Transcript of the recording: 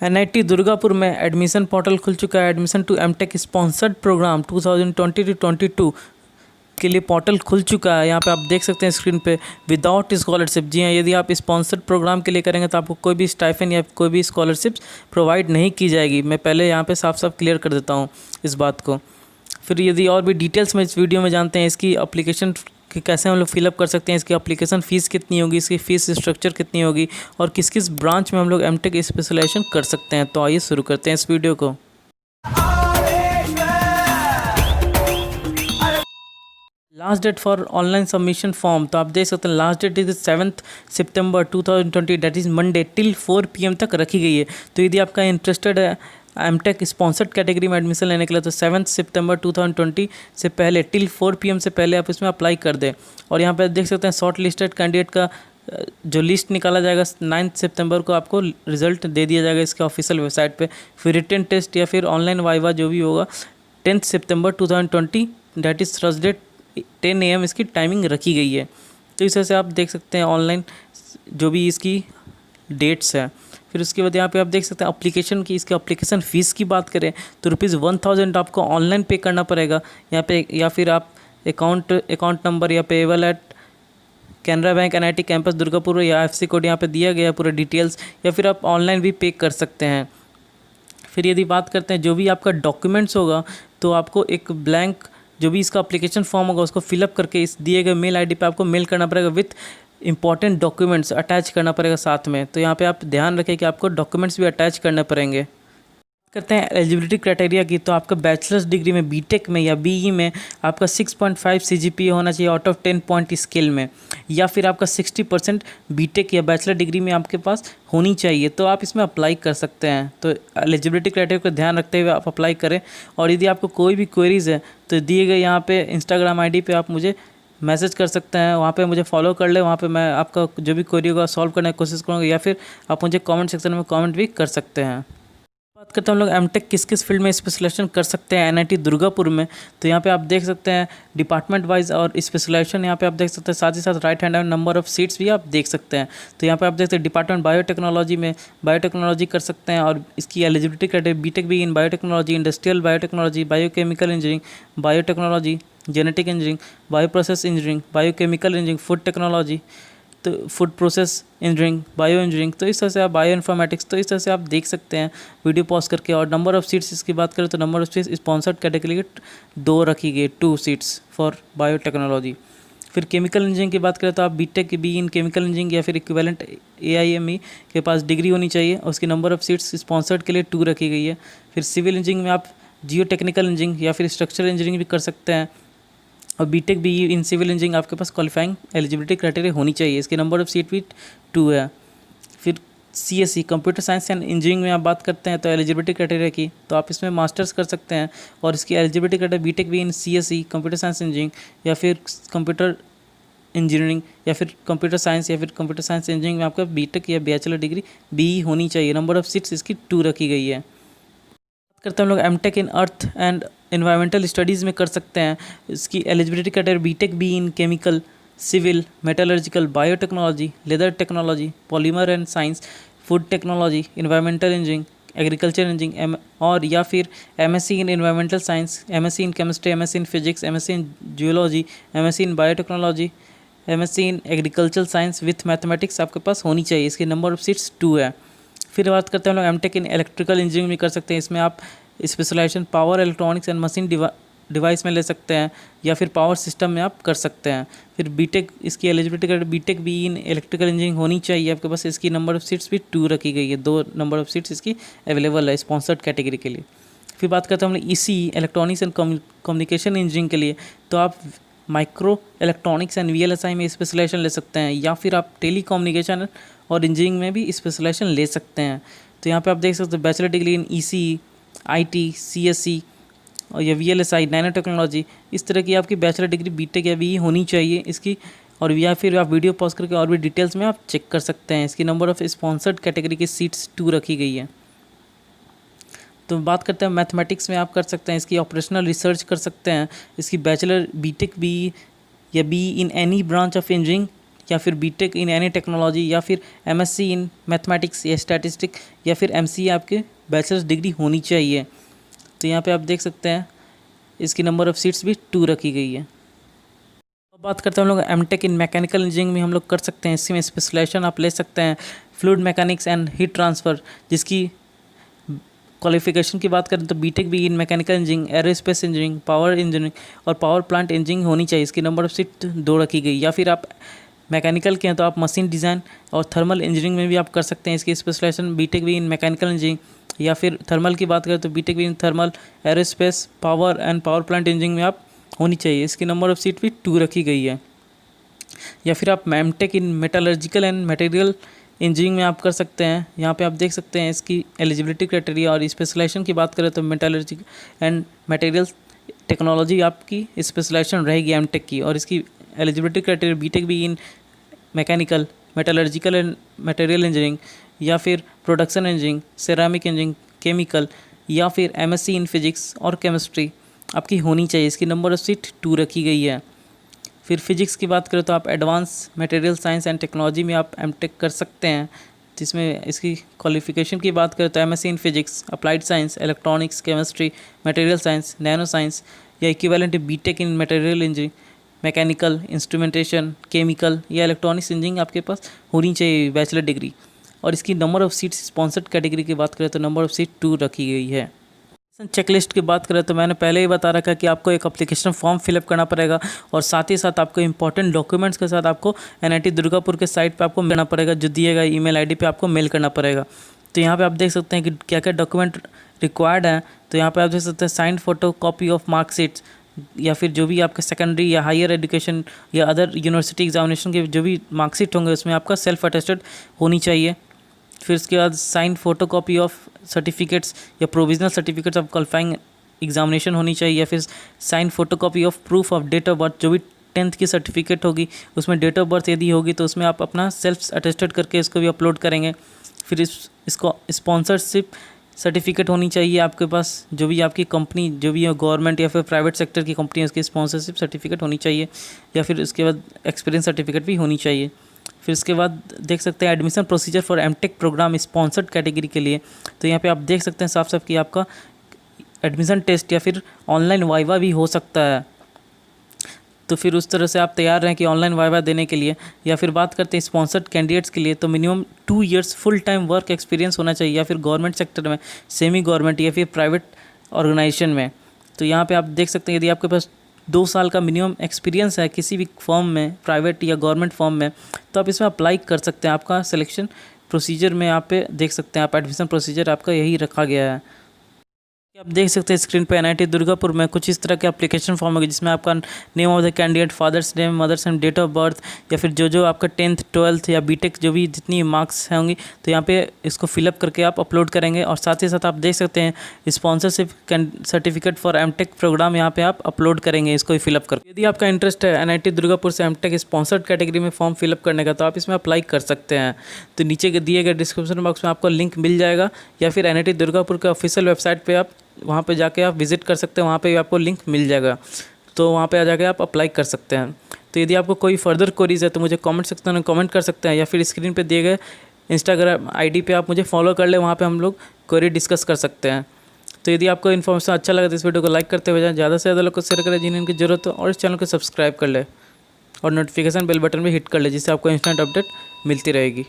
NIT Durgapur में admission portal खुल चुका है। Admission to MTech sponsored programme 2020 to 22 के लिए पोर्टल खुल चुका है। यहाँ पे आप देख सकते हैं स्क्रीन पे विदाउट स्कॉलरशिप। जी हाँ, यदि आप स्पॉन्सर्ड प्रोग्राम के लिए करेंगे तो आपको कोई भी स्टाइफन या कोई भी स्कॉलरशिप प्रोवाइड नहीं की जाएगी। मैं पहले यहाँ पे साफ साफ क्लियर कर देता हूँ इस बात को। फिर यदि और भी डिटेल्स में इस वीडियो में जानते हैं इसकी अप्लीकेशन कि कैसे हम लोग फिलअप कर सकते हैं, इसकी एप्लीकेशन फ़ीस कितनी होगी, इसकी फ़ीस स्ट्रक्चर कितनी होगी और किस किस ब्रांच में हम लोग एमटेक स्पेशलाइजेशन कर सकते हैं। तो आइए शुरू करते हैं इस वीडियो को। Last date for online submission form, तो आप देख सकते हैं लास्ट डेट इज 7 सितंबर 2020, date is Monday till 4 PM तक रखी गई है। तो यदि आपका इंटरेस्टेड है एमटेक स्पॉन्सर्ड कैटेगरी में एडमिशन लेने के लिए तो 7 सितंबर 2020 से पहले टिल 4 PM से पहले आप इसमें अप्लाई कर दें। और यहाँ पे देख सकते हैं शॉर्ट लिस्टेड कैंडिडेट का जो लिस्ट निकाला जाएगा 9 सितंबर को आपको रिजल्ट दे दिया जाएगा इसके ऑफिशियल वेबसाइट पे। फिर रिटन टेस्ट या फिर ऑनलाइन वाइवा जो भी होगा 10 सितंबर 2020, डेट इज़ थर्सडे 10 AM इसकी टाइमिंग रखी गई है। तो इस तरह से आप देख सकते हैं ऑनलाइन जो भी इसकी डेट्स है। फिर उसके बाद यहाँ पे आप देख सकते हैं एप्लीकेशन की, इसके एप्लीकेशन फ़ीस की बात करें तो ₹1000 आपको ऑनलाइन पे करना पड़ेगा यहाँ पे, या फिर आप अकाउंट नंबर या payable eight Canara bank NIT campus Durgapur या FC कोड यहाँ पे दिया गया है पूरे डिटेल्स, या फिर आप ऑनलाइन भी पे कर सकते हैं। फिर यदि बात करते हैं जो भी आपका डॉक्यूमेंट्स होगा तो आपको एक ब्लैंक जो भी इसका एप्लीकेशन फॉर्म होगा उसको फिलअप करके इस दिए गए मेल ID पे आपको मेल करना पड़ेगा विथ इंपॉर्टेंट डॉक्यूमेंट्स अटैच करना पड़ेगा साथ में। तो यहाँ पे आप ध्यान रखें कि आपको डॉक्यूमेंट्स भी अटैच करने पड़ेंगे। करते हैं एलिजिबिलिटी क्राइटेरिया की, तो आपका बैचलर्स डिग्री में बीटेक में या BE में आपका 6.5 CGPA होना चाहिए आउट ऑफ 10 पॉइंट स्केल में, या फिर आपका 60% बीटेक या बैचलर डिग्री में आपके पास होनी चाहिए। तो आप इसमें अप्लाई कर सकते हैं। तो एलिजिबिलिटी क्राइटेरिया को ध्यान रखते हुए आप अप्लाई करें। और यदि आपको कोई भी क्वेरीज़ है तो दिए गए यहाँ पे इंस्टाग्राम ID पे आप मुझे मैसेज कर सकते हैं, वहाँ पे मुझे फॉलो कर ले। वहाँ पे मैं आपका जो भी क्वेरी होगा सॉल्व करने की कोशिश करूँगा, या फिर आप मुझे कमेंट सेक्शन में कमेंट भी कर सकते हैं। बात करते हैं हम लोग एमटेक किस किस फील्ड में स्पेशलाइजेशन कर सकते हैं NIT दुर्गापुर में। तो यहाँ पे आप देख सकते हैं डिपार्टमेंट वाइज और स्पेशलाइजेशन यहाँ पे आप देख सकते हैं, साथ ही साथ राइट हैंड और नंबर ऑफ सीट्स भी आप देख सकते हैं। तो यहाँ पे आप देख सकते हैं डिपार्टमेंट बायोटेक्नोलॉजी में बायोटेक्नोलॉजी कर सकते हैं और इसकी एलिजिबिलिटी क्राइटेरिया बीटेक भी in biotechnology, industrial biotechnology, biochemical engineering, biotechnology, genetic engineering, bioprocess engineering, biochemical engineering, food technology, तो food process engineering, bio engineering, तो इस तरह से आप बायो इन्फॉर्मेटिक्स, तो इस तरह से आप देख सकते हैं वीडियो पॉज करके। और नंबर ऑफ़ सीट्स इसकी बात करें तो number of seats sponsored category के 2 रखी गई, 2 सीट्स फॉर बायोटेक्नोलॉजी। फिर केमिकल इंजीनियरिंग की बात करें तो आप BTech B in chemical engineering या फिर इक्विवेलेंट AIME के पास डिग्री होनी चाहिए और उसकी नंबर ऑफ़ सीट्स स्पॉन्सर्ड के लिए 2 रखी गई है। फिर सिविल इंजीनियरिंग में आप जियो टेक्निकल इंजीनियरिंग या फिर स्ट्रक्चरल इंजीनियरिंग भी कर सकते हैं। और BTech BE in civil engineering आपके पास क्वालिफाइंग एलिजिबिलिटी क्राइटेरिया होनी चाहिए, इसकी नंबर ऑफ सीट भी 2 है। फिर CSE computer science and engineering में आप बात करते हैं तो एलिजिबिलिटी क्राइटेरिया की, तो आप इसमें मास्टर्स कर सकते हैं और इसकी eligibility criteria BTech BE in CSE computer science engineering या फिर कंप्यूटर इंजीनियरिंग या फिर कंप्यूटर साइंस या फिर कंप्यूटर साइंस इंजीनियरिंग में आपका बीटेक या बैचलर डिग्री BE होनी चाहिए। नंबर ऑफ सीट्स इसकी 2 रखी गई है। करते हैं हम लोग MTech in earth and environmental studies में कर सकते हैं। इसकी eligibility criteria BTech BE in chemical, civil, metallurgical, biotechnology, leather technology, polymer and science, food technology, environmental engineering, agriculture engineering और या फिर MSc in environmental science, MSc in chemistry, MSc in physics, MSc in geology, MSc in biotechnology, MSc in agriculture science with mathematics आपके पास होनी चाहिए, इसकी number of seats 2 है। फिर बात करते हैं हम लोग एमटेक इन इलेक्ट्रिकल इंजीनियरिंग भी कर सकते हैं। इसमें आप specialisation power electronics and machine device में ले सकते हैं या फिर पावर सिस्टम में आप कर सकते हैं। फिर बीटेक इसकी एलिजिबिलिटी कर BTech BE in electrical engineering होनी चाहिए आपके पास, इसकी नंबर ऑफ सीट्स भी 2 रखी गई है, 2 नंबर ऑफ सीट्स इसकी अवेलेबल है स्पॉन्सर्ड कैटेगरी के लिए। फिर बात करते हैं हम लोग ECE electronics and communication engineering के लिए, तो आप माइक्रो इलेक्ट्रॉनिक्स एंड VLSI में स्पेशलाइजेशन ले सकते हैं या फिर आप टेली कम्युनिकेशन और इंजीनियरिंग में भी स्पेशलाइजेशन ले सकते हैं। तो यहाँ पे आप देख सकते हैं bachelor degree in ECE, IT, CSE और या VLSI, नैनो टेक्नोलॉजी, इस तरह की आपकी बैचलर डिग्री बीटेक या BE होनी चाहिए इसकी। और या फिर आप वीडियो पॉज करके और भी डिटेल्स में आप चेक कर सकते हैं। इसकी नंबर ऑफ़ स्पॉन्सर्ड कैटेगरी की सीट्स 2 रखी गई है। तो बात करते हैं मैथमेटिक्स में आप कर सकते हैं, इसकी ऑपरेशनल रिसर्च कर सकते हैं। इसकी बैचलर बीटेक BE या BE in any branch of engineering या फिर बीटेक इन एनी टेक्नोलॉजी या फिर एमएससी इन मैथमेटिक्स या स्टैटिस्टिक या फिर एमसीए आपके बैचलर्स डिग्री होनी चाहिए। तो यहाँ पे आप देख सकते हैं इसकी नंबर ऑफ़ सीट्स भी 2 रखी गई है। अब बात करते हैं हम लोग एमटेक इन मैकेनिकल इंजीनियरिंग में हम लोग कर सकते हैं। इसमें स्पेशलाइजेशन आप ले सकते हैं fluid mechanics and heat transfer, जिसकी क्वालिफिकेशन की बात करें तो बीटेक भी इन mechanical engineering, aerospace engineering, power engineering और पावर प्लांट इंजीनियरिंग होनी चाहिए। इसकी नंबर ऑफ़ सीट 2 रखी गई। या फिर आप मैकेनिकल के हैं तो आप मशीन डिज़ाइन और थर्मल इंजीनियरिंग में भी आप कर सकते हैं। इसकी स्पेशलाइजेशन बीटेक भी इन मैकेनिकल इंजीनियरिंग या फिर थर्मल की बात करें तो बीटेक भी in thermal, aerospace, power and power plant engineering में आप होनी चाहिए। इसकी नंबर ऑफ़ सीट भी 2 रखी गई है। या फिर आप MTech in metallurgical and material engineering में आप कर सकते हैं। यहाँ पे आप देख सकते हैं इसकी एलिजिबिलिटी क्राइटेरिया और स्पेशलाइजेशन की बात करें तो मेटलर्जिकल एंड मटेरियल टेक्नोलॉजी आपकी स्पेशलाइजेशन रहेगी एमटेक की। और इसकी एलिजिबिलिटी क्राइटेरिया बीटेक भी इन mechanical, metallurgical and material engineering या फिर production engineering, ceramic engineering, chemical या फिर एमएससी इन फिजिक्स और केमिस्ट्री आपकी होनी चाहिए। इसकी नंबर ऑफ सीट 2 रखी गई है। फिर फिजिक्स की बात करें तो आप advance material science and technology में आप एमटेक कर सकते हैं, जिसमें इसकी क्वालिफिकेशन की बात करें तो MSc in physics, applied science, electronics, chemistry, material science, nano science या equivalent B Tech in material engineering, mechanical, instrumentation, chemical या इलेक्ट्रॉनिक्स इंजीनियरिंग आपके पास होनी चाहिए बैचलर डिग्री। और इसकी number of seats sponsored category की बात करें तो नंबर ऑफ़ सीट 2 रखी गई है। चेकलिस्ट की बात करें तो मैंने पहले ही बता रखा कि आपको एक एप्लीकेशन फॉर्म फिलअप करना पड़ेगा और साथ ही साथ आपको इंपॉर्टेंट डॉक्यूमेंट्स के साथ आपको एनआईटी दुर्गापुर के साइट पे आपको मिलना पड़ेगा, जो दिए गए ईमेल आईडी पे आपको मेल करना पड़ेगा। तो यहाँ पे आप देख सकते हैं कि क्या क्या डॉक्यूमेंट रिक्वायर्ड हैं। तो यहाँ पे आप देख सकते हैं signed photo copy of marksheets या फिर जो भी आपके सेकेंडरी या हायर एजुकेशन या अदर यूनिवर्सिटी एग्जामिनेशन के जो भी मार्कशीट होंगे उसमें आपका सेल्फ अटेस्टेड होनी चाहिए। फिर उसके बाद sign photo copy of certificates या provisional certificates of qualifying examination होनी चाहिए। या फिर sign photo copy of proof of date of birth, जो भी 10th की सर्टिफिकेट होगी उसमें डेट ऑफ बर्थ यदि होगी तो उसमें आप अपना सेल्फ अटेस्टेड करके इसको भी अपलोड करेंगे। फिर इसको स्पॉन्सरशिप सर्टिफिकेट होनी चाहिए आपके पास, जो भी आपकी कंपनी जो भी है गवर्नमेंट या फिर प्राइवेट सेक्टर की कंपनी है उसकी स्पॉन्सरशिप सर्टिफिकेट होनी चाहिए। या फिर उसके बाद एक्सपीरियंस सर्टिफिकेट भी होनी चाहिए। फिर इसके बाद देख सकते हैं admission procedure for MTech programme sponsored category के लिए। तो यहाँ पे आप देख सकते हैं साफ साफ कि आपका एडमिशन टेस्ट या फिर ऑनलाइन वाइवा भी हो सकता है। तो फिर उस तरह से आप तैयार रहें कि ऑनलाइन वाइवा देने के लिए। या फिर बात करते हैं स्पॉन्सर्ड कैंडिडेट्स के लिए, तो minimum 2 years full time work experience होना चाहिए, या फिर गवर्नमेंट सेक्टर में, सेमी गवर्नमेंट या फिर प्राइवेट ऑर्गेनाइजेशन में। तो यहाँ पे आप देख सकते हैं यदि आपके पास 2 साल का मिनिमम एक्सपीरियंस है किसी भी फॉर्म में, प्राइवेट या गवर्नमेंट फॉर्म में, तो आप इसमें अप्लाई कर सकते हैं। आपका सिलेक्शन प्रोसीजर में यहाँ पे देख सकते हैं आप, एडमिशन प्रोसीजर आपका यही रखा गया है। आप देख सकते हैं स्क्रीन पे एनआईटी दुर्गापुर में कुछ इस तरह के एप्लीकेशन फॉर्म होगा, जिसमें आपका name of the candidate, father's name, mother's name, date of birth या फिर जो आपका 10th 12th या बीटेक जो भी जितनी मार्क्स होंगी तो यहाँ पे इसको फिलअप करके आप अपलोड करेंगे। और साथ ही साथ आप देख सकते हैं sponsorship certificate for MTech programme यहाँ पे आप अपलोड करेंगे इसको फिलअप करके। यदि आपका इंटरेस्ट है एनआईटी दुर्गापुर से एमटेक स्पॉन्सर्ड कैटेगरी में फॉर्म फिलअप करने का, तो आप इसमें अप्लाई कर सकते हैं। तो नीचे के दिए गए डिस्क्रिप्शन बॉक्स में आपको लिंक मिल जाएगा, या फिर एनआईटी दुर्गापुर के ऑफिशियल वेबसाइट पर आप वहाँ पे जाके आप विज़िट कर सकते हैं, वहाँ पे भी आपको लिंक मिल जाएगा। तो वहाँ पे आ जाके आप अप्लाई कर सकते हैं। तो यदि आपको कोई फर्दर क्वेरीज है तो मुझे कमेंट सेक्शन में कमेंट कर सकते हैं, या फिर स्क्रीन पे दिए गए इंस्टाग्राम आईडी पे आप मुझे फॉलो कर ले, वहाँ पे हम लोग क्वेरी डिस्कस कर सकते हैं। तो यदि आपको इन्फॉर्मेशन अच्छा लगा तो इस वीडियो को लाइक करते हुए जाए, ज़्यादा से ज़्यादा लोग को शेयर करें जिन्हें इनकी ज़रूरत हो, और इस चैनल को सब्सक्राइब कर ले और नोटिफिकेशन बेल बटन भी हिट कर ले, जिससे आपको इंस्टेंट अपडेट मिलती रहेगी।